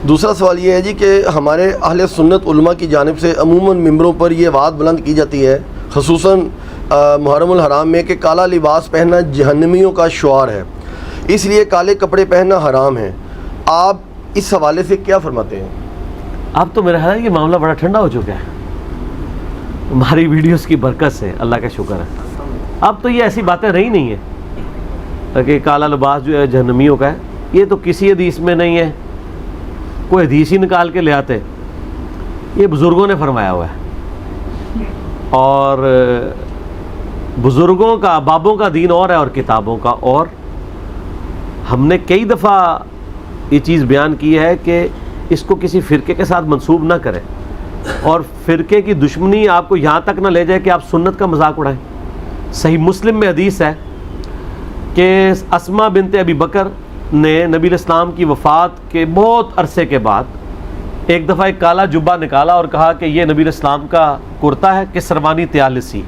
دوسرا سوال یہ ہے جی کہ ہمارے اہل سنت علماء کی جانب سے عموماً ممبروں پر یہ بات بلند کی جاتی ہے، خصوصاً محرم الحرام میں، کہ کالا لباس پہننا جہنمیوں کا شعار ہے، اس لیے کالے کپڑے پہننا حرام ہے۔ آپ اس حوالے سے کیا فرماتے ہیں؟ اب تو میرا خیال ہے یہ معاملہ بڑا ٹھنڈا ہو چکا ہے ہماری ویڈیوز کی برکت سے، اللہ کا شکر ہے۔ اب تو یہ ایسی باتیں رہی نہیں ہیں کہ کالا لباس جو ہے جہنمیوں کا ہے، یہ تو کسی حدیث میں نہیں ہے، کوئی حدیث ہی نکال کے لے آتے، یہ بزرگوں نے فرمایا ہوا ہے، اور بزرگوں کا بابوں کا دین اور ہے اور کتابوں کا اور۔ ہم نے کئی دفعہ یہ چیز بیان کی ہے کہ اس کو کسی فرقے کے ساتھ منسوب نہ کریں، اور فرقے کی دشمنی آپ کو یہاں تک نہ لے جائے کہ آپ سنت کا مذاق اڑائیں۔ صحیح مسلم میں حدیث ہے کہ اسماء بنت ابی بکر نے نبی الاسلام کی وفات کے بہت عرصے کے بعد ایک دفعہ ایک کالا جبہ نکالا اور کہا کہ یہ نبی الاسلام کا کرتا ہے، کسروانی طیالسی،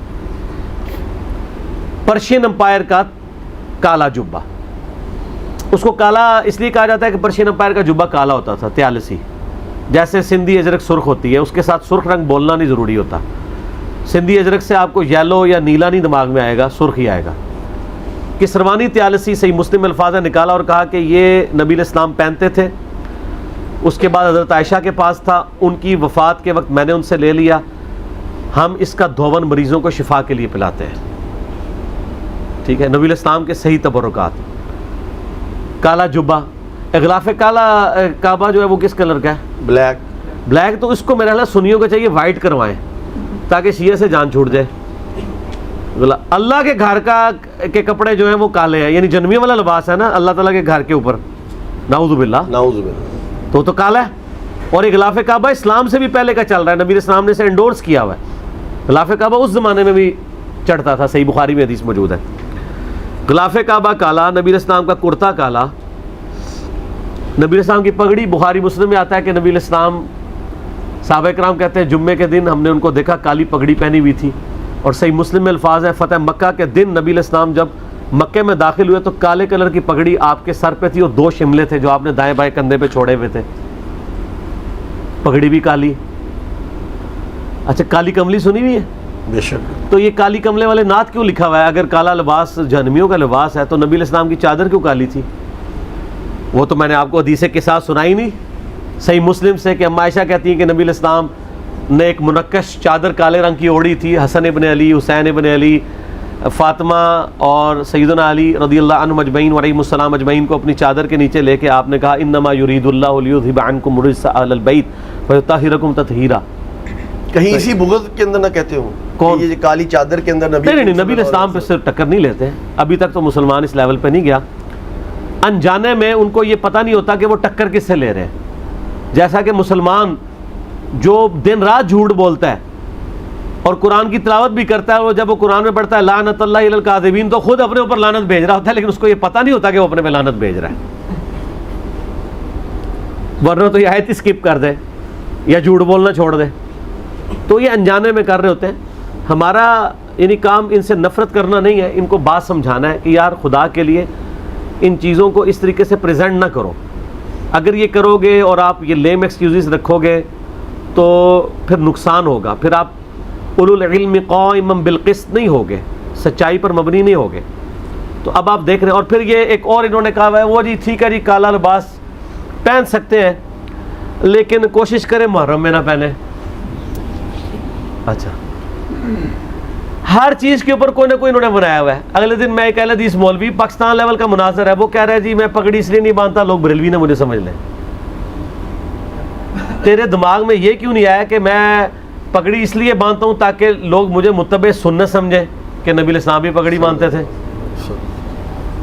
پرشین امپائر کا کالا جبہ۔ اس کو کالا اس لیے کہا جاتا ہے کہ پرشین امپائر کا جبہ کالا ہوتا تھا، طیالسی، جیسے سندھی اجرک سرخ ہوتی ہے، اس کے ساتھ سرخ رنگ بولنا نہیں ضروری ہوتا۔ سندھی اجرک سے آپ کو یلو یا نیلا نہیں دماغ میں آئے گا، سرخ ہی آئے گا۔ کسروانی طیالسی صحیح مسلم الفاظ نکالا اور کہا کہ یہ نبی الاسلام پہنتے تھے، اس کے بعد حضرت عائشہ کے پاس تھا، ان کی وفات کے وقت میں نے ان سے لے لیا، ہم اس کا دھون مریضوں کو شفا کے لیے پلاتے ہیں۔ ٹھیک ہے، نبی الاسلام کے صحیح تبرکات۔ کالا جبہ، اغلاف کالا کعبہ جو ہے وہ کس کلر کا ہے؟ بلیک۔ تو اس کو میرا خیال سنیوں کو چاہیے وائٹ کروائیں تاکہ شیعہ سے جان چھوٹ جائے۔ اللہ کے گھر کے کپڑے جو ہیں وہ کالے ہیں، یعنی جنمیوں والا لباس ہے نا اللہ تعالیٰ کے گھر کے اوپر، نعوذ باللہ، نعوذ باللہ، تو کالا ہے۔ اور اغلاف کعبہ اسلام سے بھی پہلے کا چل رہا ہے، نبی اسلام نے اسے انڈورس کیا ہوا ہے۔ غلاف کعبہ اس زمانے میں بھی چڑھتا تھا، صحیح بخاری میں حدیث موجود ہے۔ غلاف کعبہ کالا، نبی الاسلام کا کرتا کالا، نبی الاسلام کی پگڑی، بخاری مسلم میں آتا ہے کہ نبی الاسلام، صحابہ کرام کہتے ہیں جمعے کے دن ہم نے ان کو دیکھا کالی پگڑی پہنی ہوئی تھی، اور صحیح مسلم میں الفاظ ہے فتح مکہ کے دن نبی الاسلام جب مکے میں داخل ہوئے تو کالے کلر کی پگڑی آپ کے سر پہ تھی اور 2 شملے تھے جو آپ نے دائیں بائیں کندھے پہ چھوڑے ہوئے تھے، پگڑی بھی کالی۔ اچھا، کالی کملی سنی ہوئی ہے؟ بے شک۔ تو یہ کالی کملے والے نعت کیوں لکھا ہوا ہے؟ اگر کالا لباس جہنمیوں کا لباس ہے تو نبی الاسلام کی چادر کیوں کالی تھی؟ وہ تو میں نے آپ کو حدیث کے ساتھ سنائی نہیں، صحیح مسلم سے کہ اما عائشہ کہتی ہیں کہ نبی الاسلام نے ایک منقش چادر کالے رنگ کی اوڑی تھی، حسن ابن علی، حسین ابن علی، فاطمہ اور سیدنا علی رضی اللہ عنہم اجمعین وعلیہم السلام اجمعین کو اپنی چادر کے نیچے لے کے آپ نے کہا انما یرید اللہ لیذھب عنکم الرجس اہل البیت ویطہرکم تطہیرا۔ کہیں اسی بغض کے اندر نہ کہتے ہوں کون؟ یہ کالی چادر کے اندر نہیں، نبی الاسلام پہ صرف ٹکر نہیں لیتے، ابھی تک تو مسلمان اس لیول پہ نہیں گیا۔ انجانے میں ان کو یہ پتہ نہیں ہوتا کہ وہ ٹکر کس سے لے رہے ہیں، جیسا کہ مسلمان جو دن رات جھوٹ بولتا ہے اور قرآن کی تلاوت بھی کرتا ہے، اور جب وہ قرآن میں پڑھتا ہے لعنت اللہ علی الکاذبین تو خود اپنے اوپر لعنت بھیج رہا ہوتا ہے، لیکن اس کو یہ پتہ نہیں ہوتا کہ وہ اپنے پہ لعنت بھیج رہا ہے، ورنہ تو یہ آیت اسکپ کر دے یا جھوٹ بولنا چھوڑ دے۔ تو یہ انجانے میں کر رہے ہوتے ہیں۔ ہمارا یعنی کام ان سے نفرت کرنا نہیں ہے، ان کو بات سمجھانا ہے کہ یار خدا کے لیے ان چیزوں کو اس طریقے سے پریزنٹ نہ کرو، اگر یہ کرو گے اور آپ یہ لیم ایکسکیوزز رکھو گے تو پھر نقصان ہوگا، پھر آپ اولو العلم قائما بالقسط نہیں ہوگے، سچائی پر مبنی نہیں ہوگے۔ تو اب آپ دیکھ رہے ہیں، اور پھر یہ ایک اور انہوں نے کہا ہے وہ جی ٹھیک ہے جی کالا لباس پہن سکتے ہیں لیکن کوشش کریں محرم میں نہ پہنے۔ اچھا، ہر چیز کے اوپر کوئی نہ کوئی انہوں نے بنایا ہوا ہے۔ اگلے دن میں ایک اہل حدیث مولوی پاکستان لیول کا مناظر ہے، وہ کہہ رہا ہے جی میں پگڑی اس لیے نہیں باندھتا لوگ بریلوی نہ مجھے سمجھ لیں۔ تیرے دماغ میں یہ کیوں نہیں آیا کہ میں پگڑی اس لیے باندھتا ہوں تاکہ لوگ مجھے متبع سنت سمجھیں کہ نبی الاسلام بھی پگڑی باندھتے تھے؟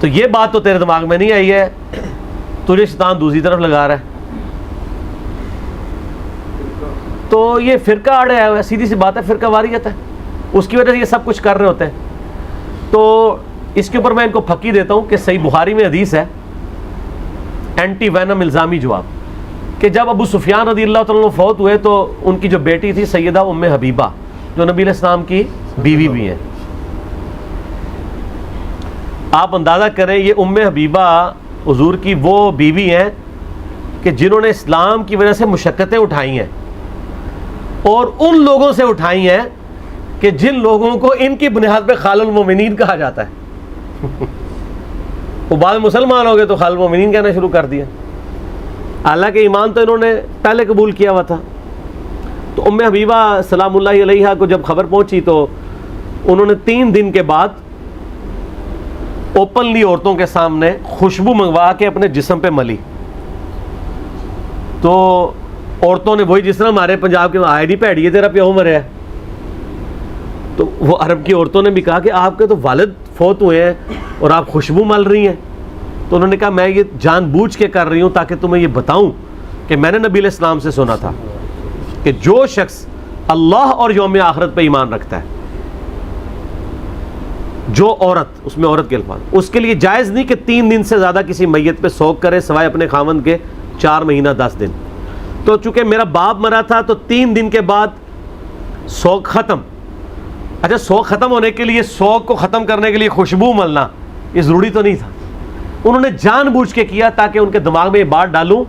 تو یہ بات تو تیرے دماغ میں نہیں آئی ہے، تجھے شیطان دوسری طرف لگا رہا ہے۔ تو یہ فرقہ آڑے آیا ہوا ہے، سیدھی سی بات ہے، فرقہ واریت ہے، اس کی وجہ سے یہ سب کچھ کر رہے ہوتے ہیں۔ تو اس کے اوپر میں ان کو پھکی دیتا ہوں کہ صحیح بخاری میں حدیث ہے، اینٹی وینم الزامی جواب، کہ جب ابو سفیان رضی اللہ تعالیٰ عنہ فوت ہوئے تو ان کی جو بیٹی تھی سیدہ ام حبیبہ جو نبی علیہ السلام کی بیوی بھی ہیں، آپ اندازہ کریں یہ ام حبیبہ حضور کی وہ بیوی ہیں کہ جنہوں نے اسلام کی وجہ سے مشقتیں اٹھائی ہیں اور ان لوگوں سے اٹھائی ہیں کہ جن لوگوں کو ان کی بنیاد پہ خال المومنین کہا جاتا ہے. وہ بعد مسلمان ہو گئے تو خال المومنین کہنا شروع کر دیا، حالانکہ ایمان تو انہوں نے پہلے قبول کیا ہوا تھا. تو ام حبیبہ سلام اللہ علیہا کو جب خبر پہنچی تو انہوں نے 3 دن کے بعد اوپنلی عورتوں کے سامنے خوشبو منگوا کے اپنے جسم پہ ملی. تو عورتوں نے وہی جس طرح ہمارے پنجاب کے آئے نہیں پیڑی ہے تیرا پیو مریا ہے، تو وہ عرب کی عورتوں نے بھی کہا کہ آپ کے تو والد فوت ہوئے ہیں اور آپ خوشبو مل رہی ہیں. تو انہوں نے کہا میں یہ جان بوجھ کے کر رہی ہوں تاکہ تمہیں یہ بتاؤں کہ میں نے نبی علیہ السلام سے سنا تھا کہ جو شخص اللہ اور یوم آخرت پہ ایمان رکھتا ہے، جو عورت، اس میں عورت کے الفاظ، اس کے لیے جائز نہیں کہ 3 دن سے زیادہ کسی میت پہ سوگ کرے سوائے اپنے خاوند کے 4 مہینہ 10 دن. تو چونکہ میرا باپ مرا تھا تو 3 دن کے بعد سوگ ختم. اچھا، سوگ ختم ہونے کے لیے، سوگ کو ختم کرنے کے لیے خوشبو ملنا یہ ضروری تو نہیں تھا. انہوں نے جان بوجھ کے کیا تاکہ ان کے دماغ میں یہ بات ڈالوں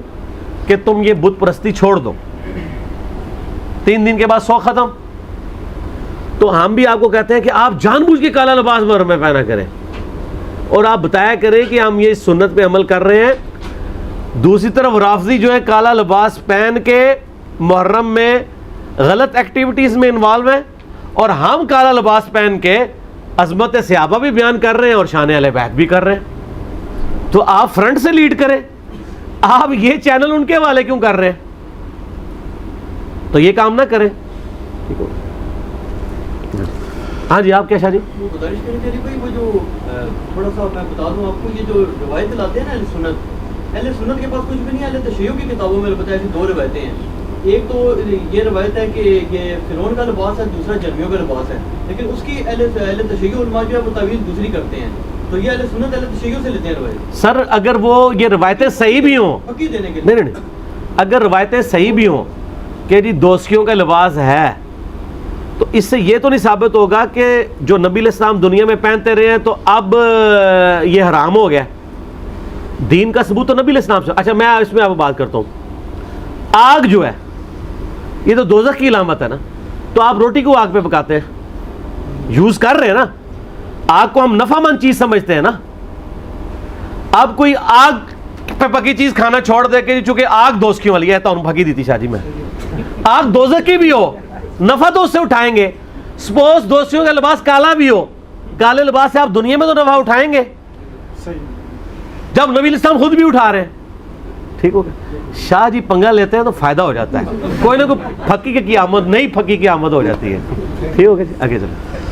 کہ تم یہ بت پرستی چھوڑ دو. 3 دن کے بعد سوگ ختم. تو ہم بھی آپ کو کہتے ہیں کہ آپ جان بوجھ کے کالا لباس محرم میں پہنا کریں اور آپ بتایا کریں کہ ہم یہ سنت پہ عمل کر رہے ہیں. دوسری طرف رافضی جو ہے کالا لباس پہن کے محرم میں غلط ایکٹیویٹیز میں انوالو ہیں، اور ہم کالا لباس پہن کے عظمت صحابہ بھی بیان کر رہے ہیں اور شان اہل بیت بھی کر رہے ہیں. تو آپ فرنٹ سے لیڈ کریں، آپ یہ چینل ان کے حوالے کیوں کر رہے ہیں؟ تو یہ کام نہ کریں. ٹھیک ہو؟ ہاں جی، آپ کیا شاہ جی؟ وہ گزارش کریں کہ بھائی وہ جو تھوڑا سا میں بتا دوں آپ کو، یہ جو روایت لاتے ہیں نا اہل سنت کے پاس کچھ بھی نہیں. اہل تشیع کی کتابوں میں البتہ ایسی 2 روایتیں ہیں. ایک تو یہ روایت ہے کہ یہ فرعون کا لباس ہے، دوسرا جرمیوں کا لباس ہے، لیکن اس کی اہل تشیع علماء جو ہے وہ تعویل دوسری کرتے ہیں. تو یہ اہل سنت اہل تشیع سے لیتے ہیں روایت. سر اگر وہ یہ روایتیں صحیح بھی ہوں، پکی دینے کے لیے، نہیں، اگر روایتیں صحیح بھی ہوں کہ جی دوستیوں کا لباس ہے، تو اس سے یہ تو نہیں ثابت ہوگا کہ جو نبی علیہ السلام دنیا میں پہنتے رہے ہیں تو اب یہ حرام ہو گیا. دین کا ثبوت تو نبی علیہ السلام سے. اچھا، میں اس میں آپ کو بات کرتا ہوں. آگ جو ہے یہ تو دوزخ کی علامت ہے نا، تو آپ روٹی کو آگ پہ پکاتے ہیں، یوز کر رہے ہیں نا. آگ کو ہم نفع مند چیز سمجھتے ہیں نا. اب کوئی آگ پہ پکی چیز کھانا چھوڑ دے کہ چونکہ آگ دوزخیوں والی ہے تو ہم پکی دیتی شاہ جی میں. آگ دوزخ کی بھی ہو، نفع تو اس سے اٹھائیں گے. سپوز دوستیوں کا لباس کالا بھی ہو، کالے لباس سے آپ دنیا میں تو نفع اٹھائیں گے جب نبی علیہ السلام خود بھی اٹھا رہے ہیں. ٹھیک ہو گیا؟ شاہ جی پنگا لیتے ہیں تو فائدہ ہو جاتا ہے، کوئی نہ کوئی پھکی کی آمد، نہیں پھکی کی آمد ہو جاتی ہے. ٹھیک ہو گیا جی، آگے چلیں.